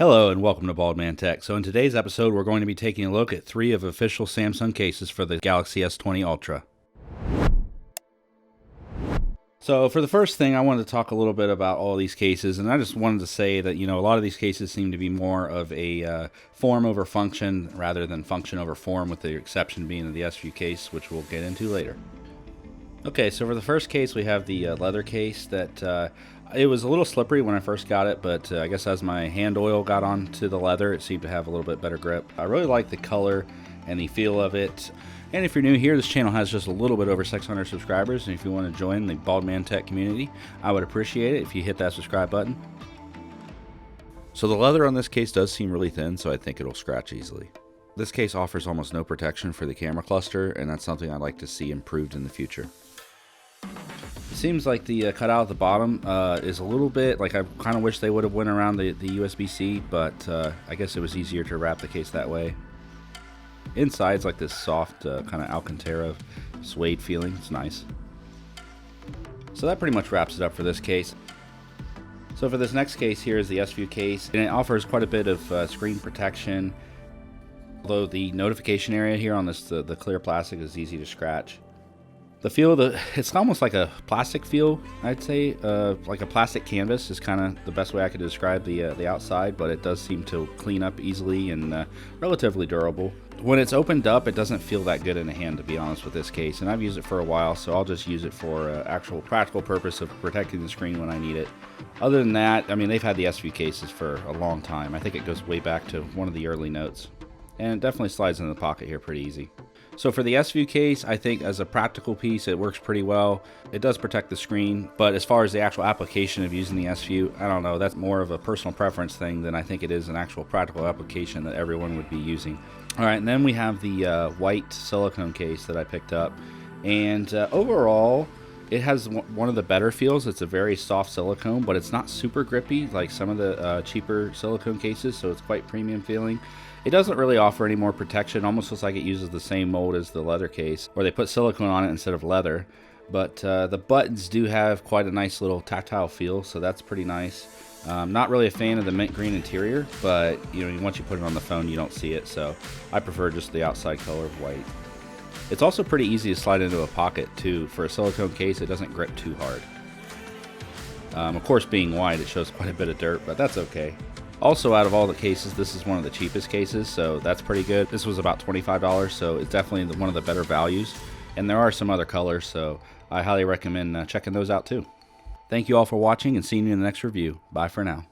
Hello and welcome to Bald Man Tech. So in today's episode, we're going to be taking a look at 3 of official Samsung cases for the Galaxy S20 Ultra. So for the first thing, I wanted to talk a little bit about all these cases, and I just wanted to say that, a lot of these cases seem to be more of a form over function rather than function over form, with the exception being the Svu Case, which we'll get into later. Okay, so for the first case, we have the leather case that it was a little slippery when I first got it, but I guess as my hand oil got onto the leather, it seemed to have a little bit better grip. I really like the color and the feel of it. And if you're new here, this channel has just a little bit over 600 subscribers, and if you want to join the Bald Man Tech community, I would appreciate it if you hit that subscribe button. So the leather on this case does seem really thin, so I think it'll scratch easily. This case offers almost no protection for the camera cluster, and that's something I'd like to see improved in the future. It seems like the cutout at the bottom is a little bit, like I kind of wish they would have went around the USB-C, but I guess it was easier to wrap the case that way. Inside's like this soft kind of Alcantara suede feeling. It's nice. So that pretty much wraps it up for this case. So for this next case here is the Svu Case, and it offers quite a bit of screen protection, although the notification area here on this the clear plastic is easy to scratch. The feel, it's almost like a plastic feel, I'd say. Like a plastic canvas is kind of the best way I could describe the outside, but it does seem to clean up easily and relatively durable. When it's opened up, it doesn't feel that good in the hand, to be honest, with this case, and I've used it for a while, so I'll just use it for actual practical purpose of protecting the screen when I need it. Other than that, I mean, they've had the Svu cases for a long time. I think it goes way back to one of the early notes, and it definitely slides into the pocket here pretty easy. So for the Svu case, I think as a practical piece, it works pretty well. It does protect the screen, but as far as the actual application of using the Svu, I don't know, that's more of a personal preference thing than I think it is an actual practical application that everyone would be using. All right, and then we have the white silicone case that I picked up, and overall, it has one of the better feels. It's a very soft silicone, but it's not super grippy like some of the cheaper silicone cases, so it's quite premium feeling. It doesn't really offer any more protection. It almost looks like it uses the same mold as the leather case, or they put silicone on it instead of leather. But the buttons do have quite a nice little tactile feel, so that's pretty nice. Not really a fan of the mint green interior, but once you put it on the phone, you don't see it, so I prefer just the outside color of white. It's also pretty easy to slide into a pocket too. For a silicone case, it doesn't grip too hard. Of course, being white, it shows quite a bit of dirt, but that's okay. Also, out of all the cases, this is one of the cheapest cases, so that's pretty good. This was about $25, so it's definitely one of the better values. And there are some other colors, so I highly recommend checking those out too. Thank you all for watching, and seeing you in the next review. Bye for now.